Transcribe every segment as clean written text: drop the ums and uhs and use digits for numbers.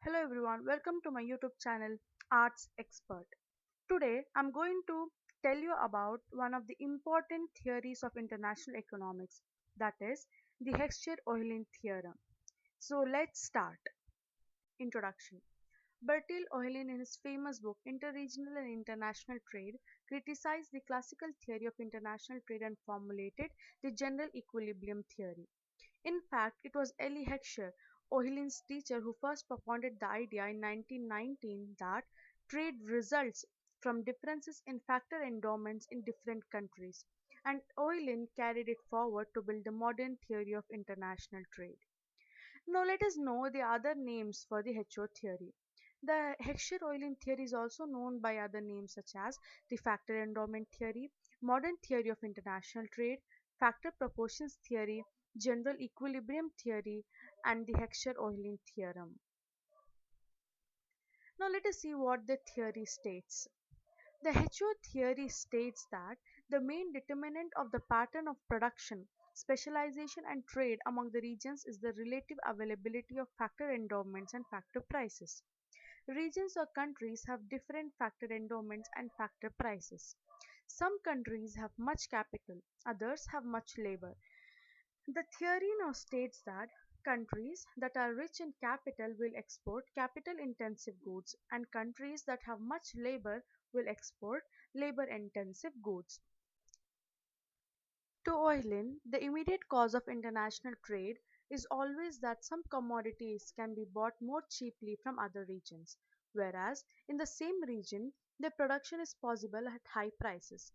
Hello everyone, welcome to my YouTube channel Arts Expert. Today I'm going to tell you about one of the important theories of international economics, that is the Heckscher-Ohlin theorem. So let's start. Introduction. Bertil Ohlin in his famous book Interregional and International Trade criticized the classical theory of international trade and formulated the general equilibrium theory. In fact, it was Elie Heckscher, Ohlin's teacher, who first propounded the idea in 1919 that trade results from differences in factor endowments in different countries, and Ohlin carried it forward to build the modern theory of international trade. Now let us know the other names for the HO theory. The Heckscher-Ohlin theory is also known by other names such as the factor endowment theory, modern theory of international trade, factor proportions theory, general equilibrium theory, and the Heckscher-Ohlin theorem. Now let us see what the theory states. The HO theory states that the main determinant of the pattern of production, specialization and trade among the regions is the relative availability of factor endowments and factor prices. Regions or countries have different factor endowments and factor prices. Some countries have much capital, others have much labor. The theory now states that countries that are rich in capital will export capital intensive goods and countries that have much labor will export labor intensive goods. To Oilin, the immediate cause of international trade is always that some commodities can be bought more cheaply from other regions, whereas in the same region, their production is possible at high prices.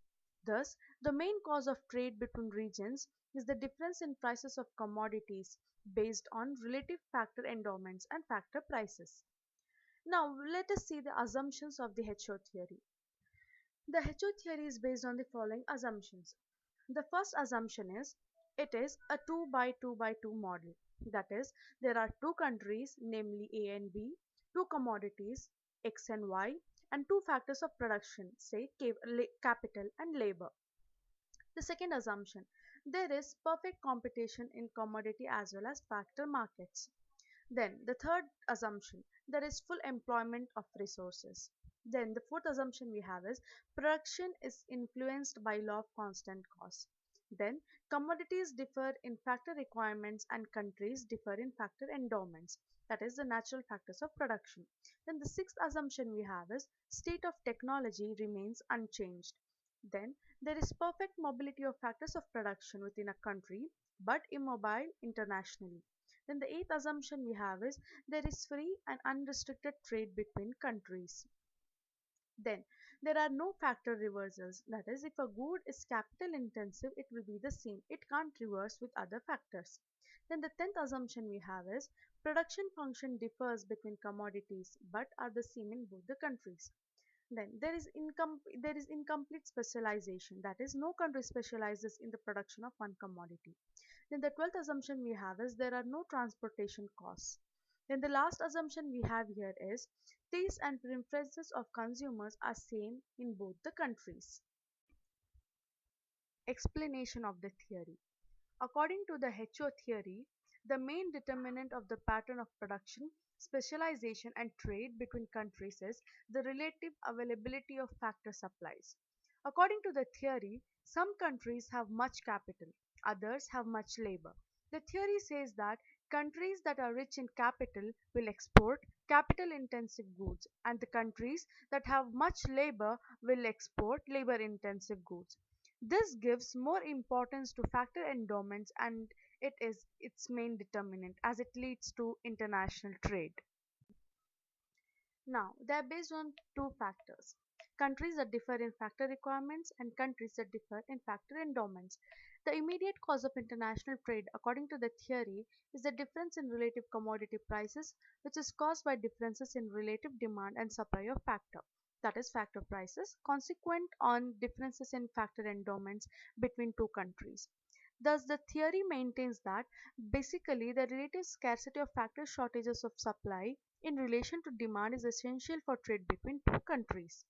Thus, the main cause of trade between regions is the difference in prices of commodities based on relative factor endowments and factor prices. Now, let us see the assumptions of the HO theory. The HO theory is based on the following assumptions. The first assumption is it is a 2 by 2 by 2 model. That is, there are two countries, namely A and B, two commodities, X and Y, and two factors of production, say capital and labor. The second assumption, there is perfect competition in commodity as well as factor markets. Then the third assumption, there is full employment of resources. Then the fourth assumption we have is production is influenced by law of constant cost. Then commodities differ in factor requirements and countries differ in factor endowments. That is the natural factors of production. Then the sixth assumption we have is state of technology remains unchanged. Then there is perfect mobility of factors of production within a country but immobile internationally. Then the eighth assumption we have is there is free and unrestricted trade between countries. Then there are no factor reversals. That is, if a good is capital intensive, it will be the same. It can't reverse with other factors. Then the tenth assumption we have is production function differs between commodities but are the same in both the countries. Then there is incomplete specialization. That is, no country specializes in the production of one commodity. Then the 12th assumption we have is there are no transportation costs. Then the last assumption we have here is tastes and preferences of consumers are same in both the countries. Explanation of the theory. According to the HO theory, the main determinant of the pattern of production, specialization and trade between countries is the relative availability of factor supplies. According to the theory, some countries have much capital, others have much labor. The theory says that countries that are rich in capital will export capital intensive goods and the countries that have much labor will export labor intensive goods. This gives more importance to factor endowments and it is its main determinant as it leads to international trade. Now, they are based on two factors. Countries that differ in factor requirements and countries that differ in factor endowments. The immediate cause of international trade, according to the theory, is the difference in relative commodity prices, which is caused by differences in relative demand and supply of factor. That is factor prices, consequent on differences in factor endowments between two countries. Thus, the theory maintains that basically the relative scarcity of factor shortages of supply in relation to demand is essential for trade between two countries.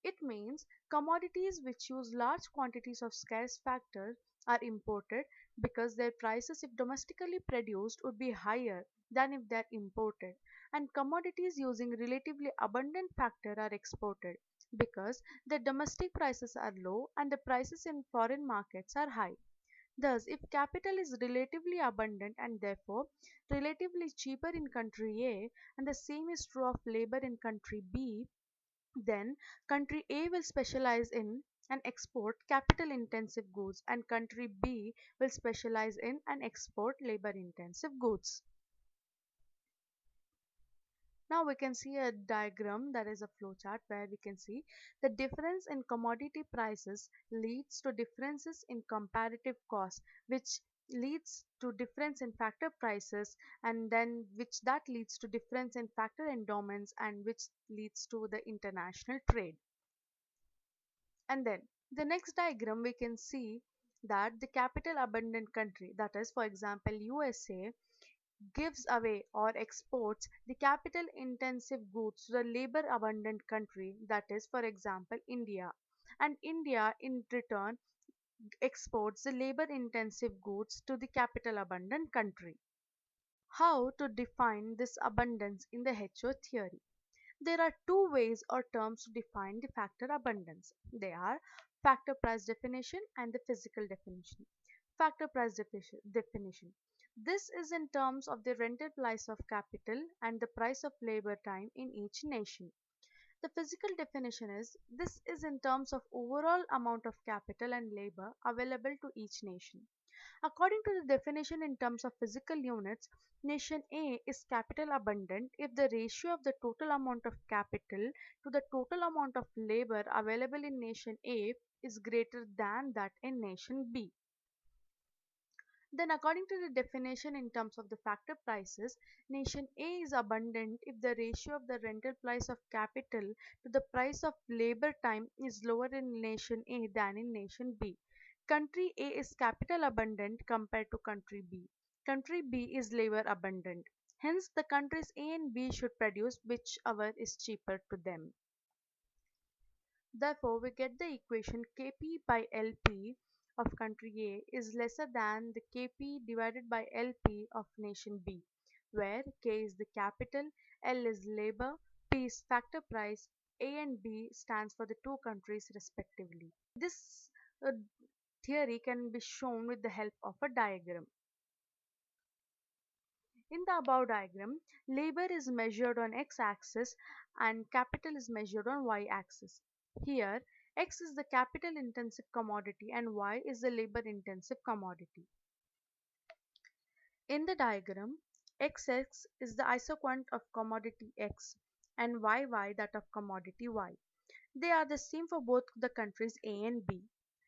It means commodities which use large quantities of scarce factor are imported because their prices if domestically produced would be higher than if they are imported, and commodities using relatively abundant factor are exported because the domestic prices are low and the prices in foreign markets are high. Thus, if capital is relatively abundant and therefore relatively cheaper in country A, and the same is true of labor in country B, then country A will specialize in and export capital intensive goods, and country B will specialize in and export labor intensive goods. Now we can see a diagram, that is a flowchart, where we can see the difference in commodity prices leads to differences in comparative cost, which leads to difference in factor prices, and then which that leads to difference in factor endowments, and which leads to the international trade. And then the next diagram we can see that the capital abundant country, that is for example USA, gives away or exports the capital intensive goods to the labor abundant country, that is for example India, and India in return exports the labor intensive goods to the capital abundant country. How to define this abundance in the HO theory? There are two ways or terms to define the factor abundance. They are factor price definition and the physical definition. Factor price definition. This is in terms of the rental price of capital and the price of labor time in each nation. The physical definition is this is in terms of overall amount of capital and labor available to each nation. According to the definition in terms of physical units, nation A is capital abundant if the ratio of the total amount of capital to the total amount of labor available in nation A is greater than that in nation B. Then according to the definition in terms of the factor prices, nation A is abundant if the ratio of the rental price of capital to the price of labor time is lower in nation A than in nation B. Country A is capital abundant compared to country B. Country B is labor abundant. Hence, the countries A and B should produce whichever is cheaper to them. Therefore, we get the equation Kp by Lp of country A is lesser than the Kp divided by Lp of nation B, where K is the capital, L is labor, P is factor price, A and B stands for the two countries respectively. This theory can be shown with the help of a diagram. In the above diagram, labor is measured on x-axis and capital is measured on y-axis. Here, x is the capital intensive commodity and y is the labor intensive commodity. In the diagram, xx is the isoquant of commodity x and yy that of commodity y. They are the same for both the countries A and B.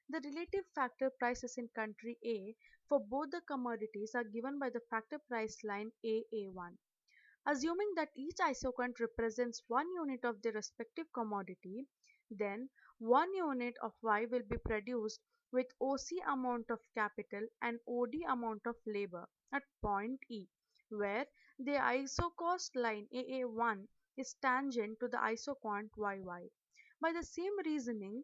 The relative factor prices in country A for both the commodities are given by the factor price line AA1. Assuming that each isoquant represents one unit of the respective commodity, then 1 unit of Y will be produced with OC amount of capital and OD amount of labor at point E, where the isocost line AA1 is tangent to the isoquant YY. By the same reasoning,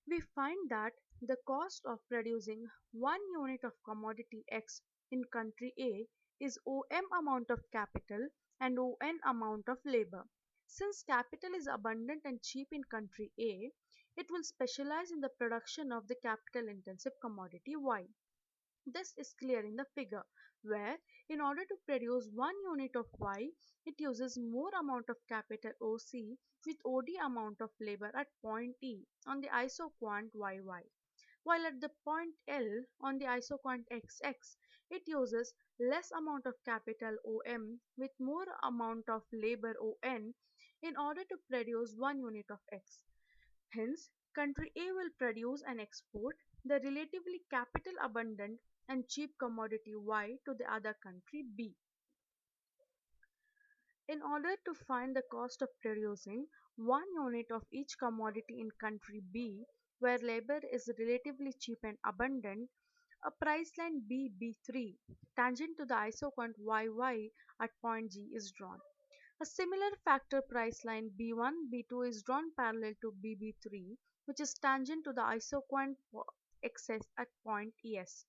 we find that the cost of producing 1 unit of commodity X in country A is OM amount of capital and ON amount of labor. Since capital is abundant and cheap in country A, it will specialize in the production of the capital intensive commodity Y. This is clear in the figure, where in order to produce 1 unit of Y, it uses more amount of capital OC with OD amount of labor at point E on the isoquant YY, while at the point L on the isoquant XX, it uses less amount of capital OM with more amount of labor ON in order to produce 1 unit of X. Hence, country A will produce and export the relatively capital abundant and cheap commodity Y to the other country B. In order to find the cost of producing 1 unit of each commodity in country B, where labor is relatively cheap and abundant, a price line BB3 tangent to the isoquant YY at point G is drawn. A similar factor price line B1, B2 is drawn parallel to BB3, which is tangent to the isoquant XS at point ES.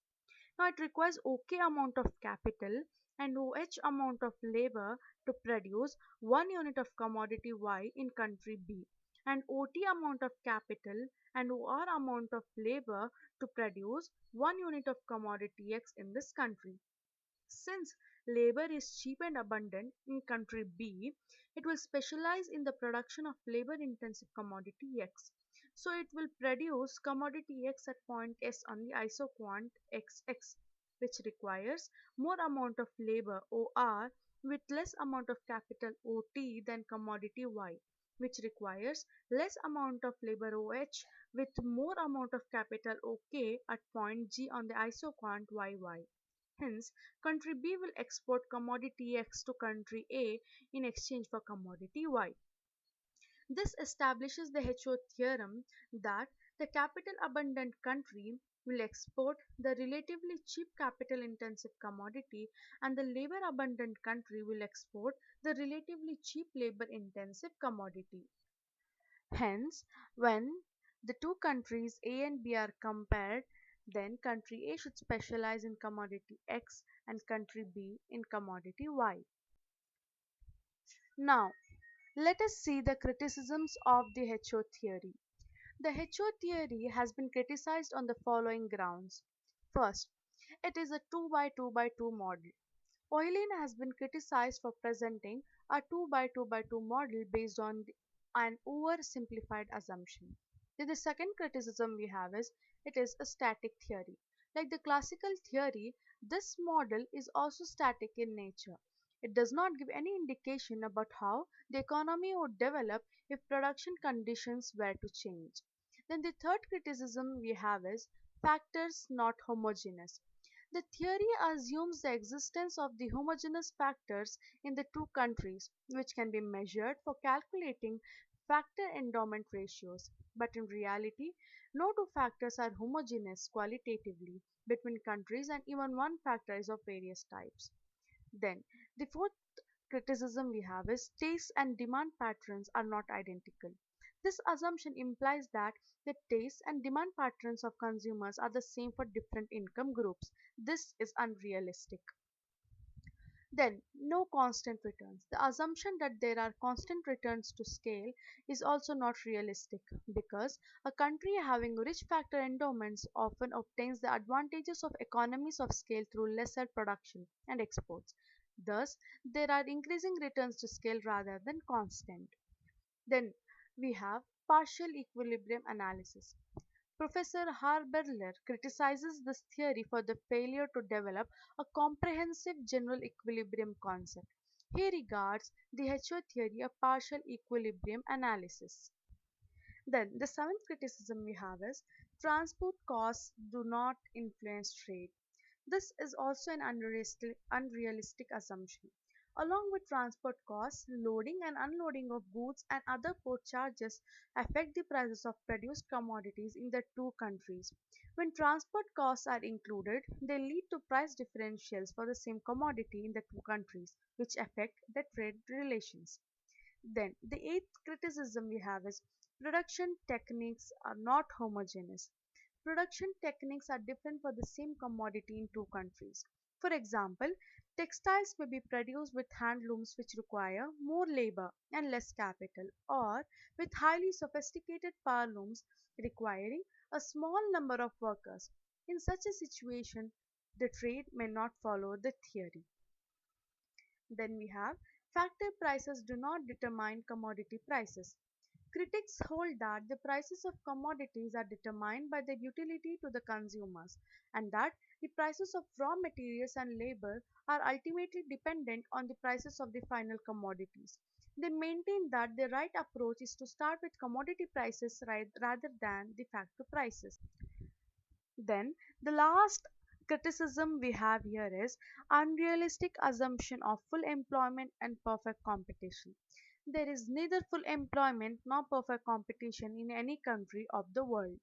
Now it requires OK amount of capital and OH amount of labor to produce 1 unit of commodity Y in country B, and OT amount of capital and OR amount of labor to produce 1 unit of commodity X in this country. Since labor is cheap and abundant in country B, it will specialize in the production of labor intensive commodity X. So it will produce commodity X at point S on the isoquant XX, which requires more amount of labor OR with less amount of capital OT than commodity Y, which requires less amount of labor OH with more amount of capital OK at point G on the isoquant YY. Hence, country B will export commodity X to country A in exchange for commodity Y. This establishes the HO theorem that the capital abundant country will export the relatively cheap capital intensive commodity and the labor abundant country will export the relatively cheap labor intensive commodity. Hence, when the two countries A and B are compared, then country A should specialize in commodity X and country B in commodity Y. Now, let us see the criticisms of the HO theory. The HO theory has been criticized on the following grounds. First, it is a 2 by 2 by 2 model. Euler has been criticized for presenting a 2 by 2 by 2 model based on an oversimplified assumption. Then the second criticism we have is it is a static theory. Like the classical theory, this model is also static in nature. It does not give any indication about how the economy would develop if production conditions were to change. Then the third criticism we have is factors not homogeneous. The theory assumes the existence of the homogeneous factors in the two countries, which can be measured for calculating factor endowment ratios. But in reality, no two factors are homogeneous qualitatively between countries, and even one factor is of various types. Then, the fourth criticism we have is taste and demand patterns are not identical. This assumption implies that the taste and demand patterns of consumers are the same for different income groups. This is unrealistic. Then, no constant returns. The assumption that there are constant returns to scale is also not realistic because a country having rich factor endowments often obtains the advantages of economies of scale through lesser production and exports. Thus, there are increasing returns to scale rather than constant. Then we have partial equilibrium analysis. Professor Haberler criticizes this theory for the failure to develop a comprehensive general equilibrium concept. He regards the HO theory a partial equilibrium analysis. Then the seventh criticism we have is transport costs do not influence trade. This is also an unrealistic assumption. Along with transport costs, loading and unloading of goods and other port charges affect the prices of produced commodities in the two countries. When transport costs are included, they lead to price differentials for the same commodity in the two countries, which affect the trade relations. Then, the eighth criticism we have is production techniques are not homogeneous. Production techniques are different for the same commodity in two countries. For example, textiles may be produced with handlooms which require more labor and less capital, or with highly sophisticated power looms requiring a small number of workers. In such a situation, the trade may not follow the theory. Then we have factor prices do not determine commodity prices. Critics hold that the prices of commodities are determined by their utility to the consumers and that the prices of raw materials and labor are ultimately dependent on the prices of the final commodities. They maintain that the right approach is to start with commodity prices rather than the factor prices. Then the last criticism we have here is unrealistic assumption of full employment and perfect competition. There is neither full employment nor perfect competition in any country of the world.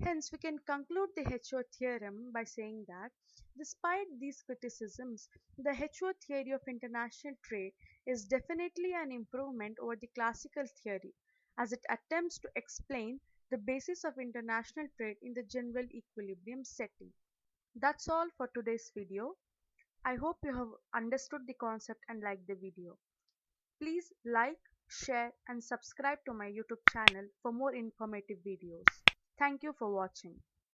Hence, we can conclude the HO theorem by saying that despite these criticisms, the HO theory of international trade is definitely an improvement over the classical theory as it attempts to explain the basis of international trade in the general equilibrium setting. That's all for today's video. I hope you have understood the concept and liked the video. Please like, share and subscribe to my YouTube channel for more informative videos. Thank you for watching.